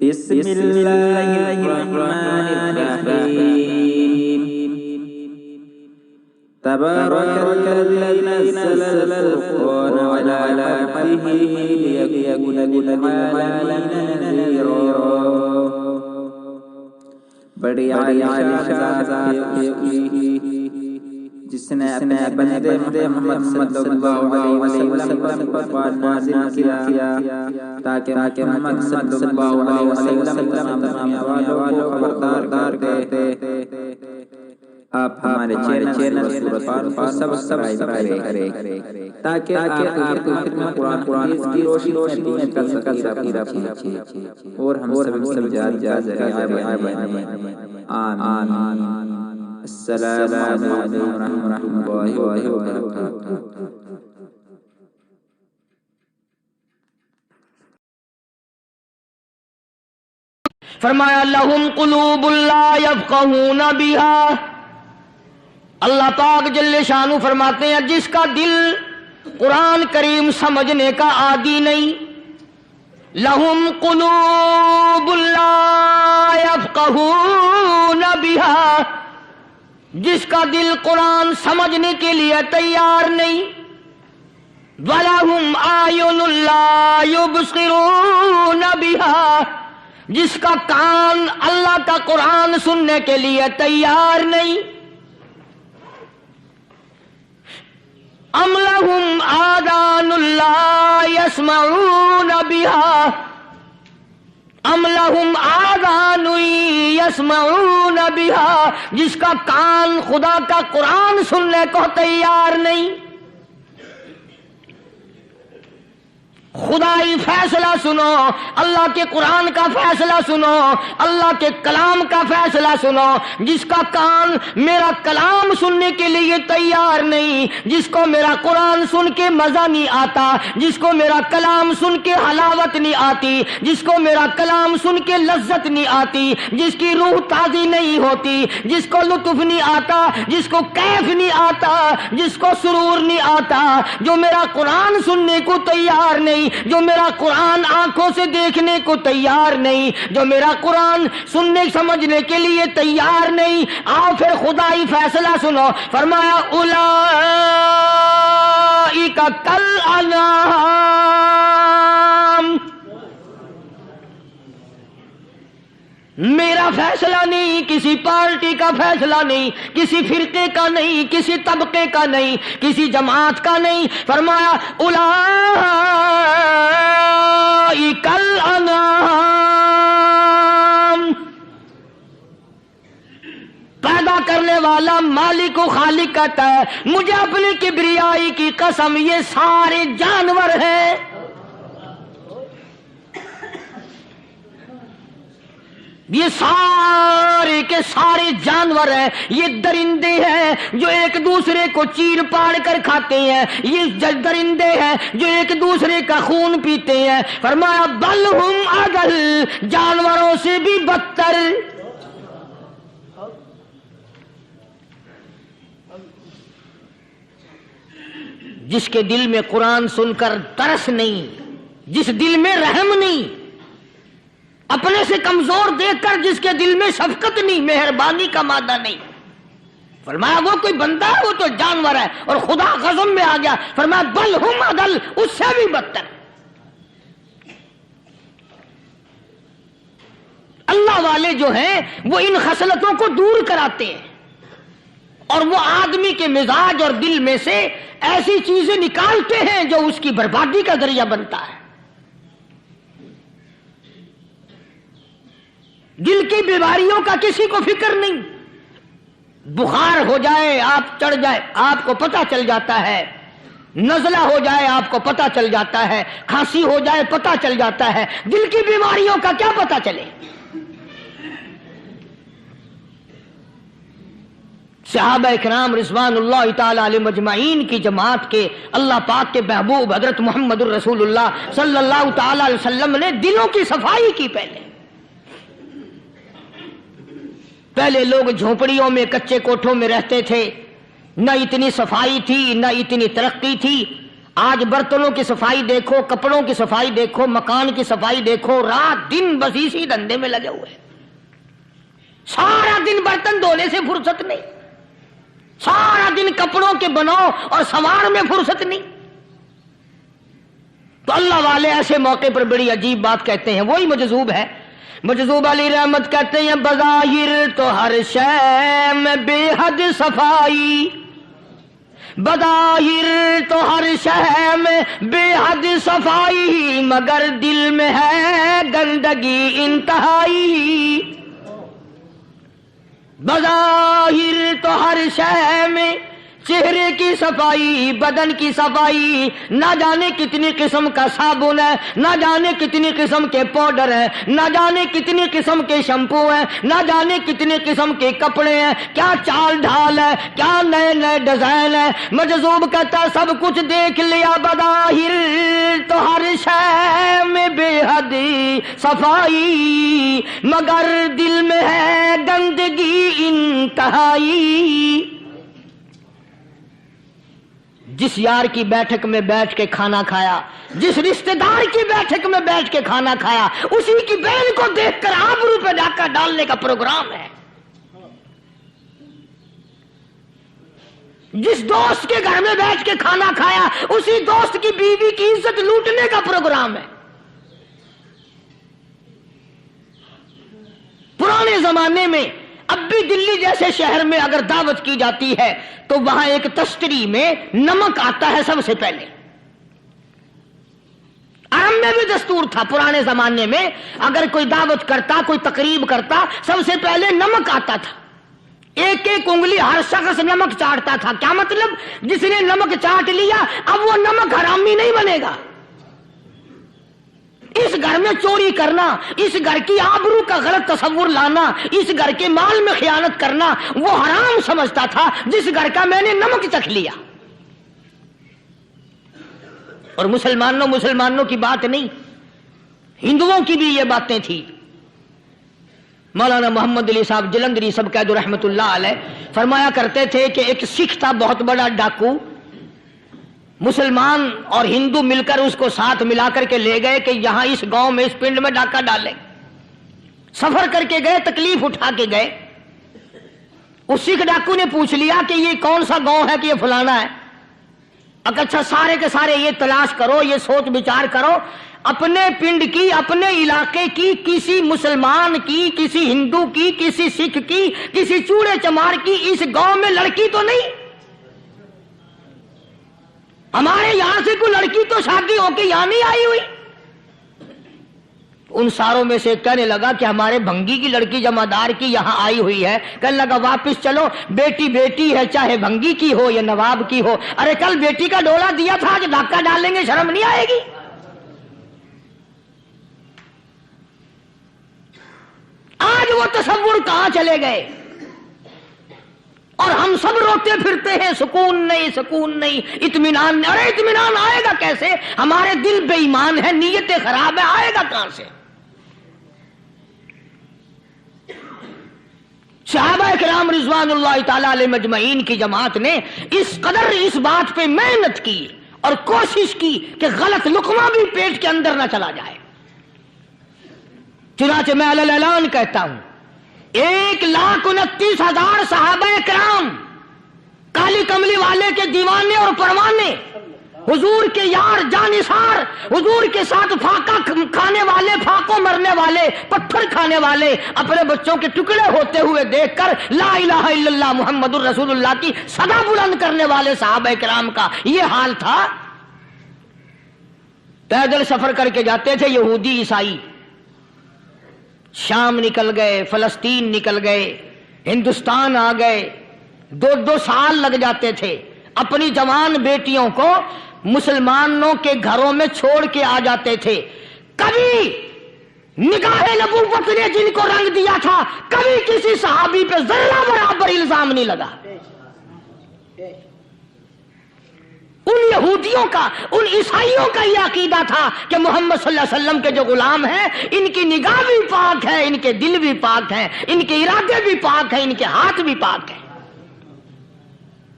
بسم اللہ الرحمن الرحیم تبارک الذی نزل الفرقان علی عبده لیکون للعالمین نذیرا۔ بڑی عائشہ جس نے اپنے بندے محمد صلی اللہ علیہ وسلم پر قرآن نازل کیا تاکہ محمد صلی اللہ علیہ وسلم تمام دنیا والوں کو خبردار کرتے۔ آپ ہمارے چینل سورۃ کو سبسکرائب کریں تاکہ آپ کی خدمت قرآن کی روشنی میں کر سکیں اور ہم سب جات آمین۔ السلام علیکم ورحمۃ اللہ وبرکاتہ۔ فرمایا لہم قلوب لا یفقہون بہا، اللہ پاک جل شانہ فرماتے ہیں جس کا دل قرآن کریم سمجھنے کا عادی نہیں، لہم قلوب لا یفقہون بہا، جس کا دل قرآن سمجھنے کے لیے تیار نہیں، وَلَهُمْ أَعْيُنٌ لَا يُبْصِرُونَ بِهَا، جس کا کان اللہ کا قرآن سننے کے لیے تیار نہیں، أَمْ لَهُمْ آذَانٌ لَا يَسْمَعُونَ بِهَا، أَمْ لَهُمْ آذَانٌ يَسْمَعُونَ بِهَا، جس کا کان خدا کا قرآن سننے کو تیار نہیں۔ خدائی فیصلہ سنو، اللہ کے قرآن کا فیصلہ سنو، اللہ کے کلام کا فیصلہ سنو۔ جس کا کان میرا کلام سننے کے لیے تیار نہیں، جس کو میرا قرآن سن کے مزہ نہیں آتا، جس کو میرا کلام سن کے حلاوت نہیں آتی، جس کو میرا کلام سن کے لذت نہیں آتی، جس کی روح تازی نہیں ہوتی، جس کو لطف نہیں آتا، جس کو کیف نہیں آتا، جس کو سرور نہیں آتا، جو میرا قرآن سننے کو تیار نہیں، جو میرا قرآن آنکھوں سے دیکھنے کو تیار نہیں، جو میرا قرآن سننے سمجھنے کے لیے تیار نہیں، آؤ پھر خدائی فیصلہ سنو۔ فرمایا اولئک کالانعام، میرا فیصلہ نہیں، کسی پارٹی کا فیصلہ نہیں، کسی فرقے کا نہیں، کسی طبقے کا نہیں، کسی جماعت کا نہیں۔ فرمایا اولئک الانعام، پیدا کرنے والا مالک و خالق کہتا ہے مجھے اپنی کبریائی کی قسم یہ سارے جانور ہیں، یہ سارے کے سارے جانور ہیں، یہ درندے ہیں جو ایک دوسرے کو چیر پاڑ کر کھاتے ہیں، یہ درندے ہیں جو ایک دوسرے کا خون پیتے ہیں۔ فرمایا بل ہم اضل، جانوروں سے بھی بدتر۔ جس کے دل میں قرآن سن کر ترس نہیں، جس دل میں رحم نہیں، اپنے سے کمزور دیکھ کر جس کے دل میں شفقت نہیں، مہربانی کا مادہ نہیں، فرمایا وہ کوئی بندہ ہے، وہ تو جانور ہے۔ اور خدا غضب میں آ گیا، فرمایا بل ہم اضل، اس سے بھی بدتر۔ اللہ والے جو ہیں وہ ان خصلتوں کو دور کراتے ہیں، اور وہ آدمی کے مزاج اور دل میں سے ایسی چیزیں نکالتے ہیں جو اس کی بربادی کا ذریعہ بنتا ہے۔ دل کی بیماریوں کا کسی کو فکر نہیں، بخار ہو جائے آپ چڑھ جائے آپ کو پتہ چل جاتا ہے، نزلہ ہو جائے آپ کو پتہ چل جاتا ہے، کھانسی ہو جائے پتہ چل جاتا ہے، دل کی بیماریوں کا کیا پتہ چلے؟ صحابہ اکرام رضوان اللہ تعالی علیہم اجمعین کی جماعت کے اللہ پاک کے محبوب حضرت محمد الرسول اللہ صلی اللہ تعالی علیہ وسلم نے دلوں کی صفائی کی۔ پہلے لوگ جھونپڑیوں میں کچے کوٹھوں میں رہتے تھے، نہ اتنی صفائی تھی، نہ اتنی ترقی تھی۔ آج برتنوں کی صفائی دیکھو، کپڑوں کی صفائی دیکھو، مکان کی صفائی دیکھو، رات دن بس اسی دھندے میں لگے ہوئے ہیں۔ سارا دن برتن دھونے سے فرصت نہیں، سارا دن کپڑوں کے بناؤ اور سنوار میں فرصت نہیں۔ تو اللہ والے ایسے موقع پر بڑی عجیب بات کہتے ہیں، وہی مجذوب ہے، مجذوب علی رحمت کہتے ہیں بظاہر تو ہر شے میں بے حد صفائی، بظاہر تو ہر شے میں بے حد صفائی، مگر دل میں ہے گندگی انتہائی۔ بظاہر تو ہر شے میں چہرے کی صفائی، بدن کی صفائی، نہ جانے کتنی قسم کا صابن ہے، نہ جانے کتنی قسم کے پاؤڈر ہیں، نہ جانے کتنی قسم کے شیمپو ہیں، نہ جانے کتنی قسم کے کپڑے ہیں، کیا چال ڈھال ہے، کیا نئے نئے ڈیزائن ہے۔ مجذوب کہتا ہے سب کچھ دیکھ لیا، بظاہر تو ہر شے میں بے حد صفائی، مگر دل میں ہے گندگی انتہائی۔ جس یار کی بیٹھک میں بیٹھ کے کھانا کھایا، جس رشتہ دار کی بیٹھک میں بیٹھ کے کھانا کھایا، اسی کی بہن کو دیکھ کر آبرو پہ ڈاکہ ڈالنے کا پروگرام ہے۔ جس دوست کے گھر میں بیٹھ کے کھانا کھایا، اسی دوست کی بیوی کی عزت لوٹنے کا پروگرام ہے۔ پرانے زمانے میں اب بھی دلی جیسے شہر میں اگر دعوت کی جاتی ہے تو وہاں ایک تشتری میں نمک آتا ہے سب سے پہلے۔ عرب میں بھی دستور تھا پرانے زمانے میں، اگر کوئی دعوت کرتا، کوئی تقریب کرتا، سب سے پہلے نمک آتا تھا۔ ایک ایک انگلی ہر شخص نمک چاٹتا تھا۔ کیا مطلب؟ جس نے نمک چاٹ لیا اب وہ نمک حرامی نہیں بنے گا۔ اس گھر میں چوری کرنا، اس گھر کی آبرو کا غلط تصور لانا، اس گھر کے مال میں خیانت کرنا وہ حرام سمجھتا تھا جس گھر کا میں نے نمک چکھ لیا۔ اور مسلمانوں کی بات نہیں، ہندوؤں کی بھی یہ باتیں تھی۔ مولانا محمد علی صاحب جلندری سب قید رحمت اللہ علیہ فرمایا کرتے تھے کہ ایک سکھ تھا بہت بڑا ڈاکو، مسلمان اور ہندو مل کر اس کو ساتھ ملا کر کے لے گئے کہ یہاں اس گاؤں میں اس پنڈ میں ڈاکہ ڈالیں۔ سفر کر کے گئے، تکلیف اٹھا کے گئے۔ اس سکھ ڈاکو نے پوچھ لیا کہ یہ کون سا گاؤں ہے کہ یہ فلانا ہے۔ اچھا سارے کے سارے یہ تلاش کرو، یہ سوچ بچار کرو، اپنے پنڈ کی، اپنے علاقے کی، کسی مسلمان کی، کسی ہندو کی، کسی سکھ کی، کسی چوڑے چمار کی اس گاؤں میں لڑکی تو نہیں؟ ہمارے یہاں سے کوئی لڑکی تو شادی ہو کے یہاں نہیں آئی ہوئی۔ ان ساروں میں سے کہنے لگا کہ ہمارے بھنگی کی لڑکی جمعدار کی یہاں آئی ہوئی ہے۔ کہنے لگا واپس چلو، بیٹی بیٹی ہے، چاہے بھنگی کی ہو یا نواب کی ہو۔ ارے کل بیٹی کا ڈولا دیا تھا، آج ڈاکہ ڈالیں گے، شرم نہیں آئے گی؟ آج وہ تصور کہاں چلے گئے؟ اور ہم سب روتے پھرتے ہیں، سکون نہیں، سکون نہیں، اطمینان نہیں۔ ارے اطمینان آئے گا کیسے؟ ہمارے دل بے ایمان ہے، نیتیں خراب ہے، آئے گا کہاں سے؟ صحابہ کرام رضوان اللہ تعالی علیہ مجمعین کی جماعت نے اس قدر اس بات پہ محنت کی اور کوشش کی کہ غلط لقمہ بھی پیٹ کے اندر نہ چلا جائے۔ چنانچہ میں علی اعلان کہتا ہوں، 1,29,000 صحابہ کرام، کالی کملی والے کے دیوانے اور پروانے، حضور کے یار جانثار، حضور کے ساتھ فاقہ کھانے والے، پھاقوں مرنے والے، پتھر کھانے والے، اپنے بچوں کے ٹکڑے ہوتے ہوئے دیکھ کر لا الہ الا اللہ محمد الرسول اللہ کی صدا بلند کرنے والے صحابہ کرام کا یہ حال تھا۔ پیدل سفر کر کے جاتے تھے یہودی عیسائی، شام نکل گئے، فلسطین نکل گئے، ہندوستان آ گئے، 2 سال لگ جاتے تھے، اپنی جوان بیٹیوں کو مسلمانوں کے گھروں میں چھوڑ کے آ جاتے تھے۔ کبھی نگاہ نبوت نے جن کو رنگ دیا تھا، کبھی کسی صحابی پہ ذرہ برابر الزام نہیں لگا۔ ان یہودیوں کا، ان عیسائیوں کا یہ عقیدہ تھا کہ محمد صلی اللہ علیہ وسلم کے جو غلام ہیں، ان کی نگاہ بھی پاک ہے، ان کے دل بھی پاک ہیں، ان کے ارادے بھی پاک ہیں، ان کے ہاتھ بھی پاک ہیں۔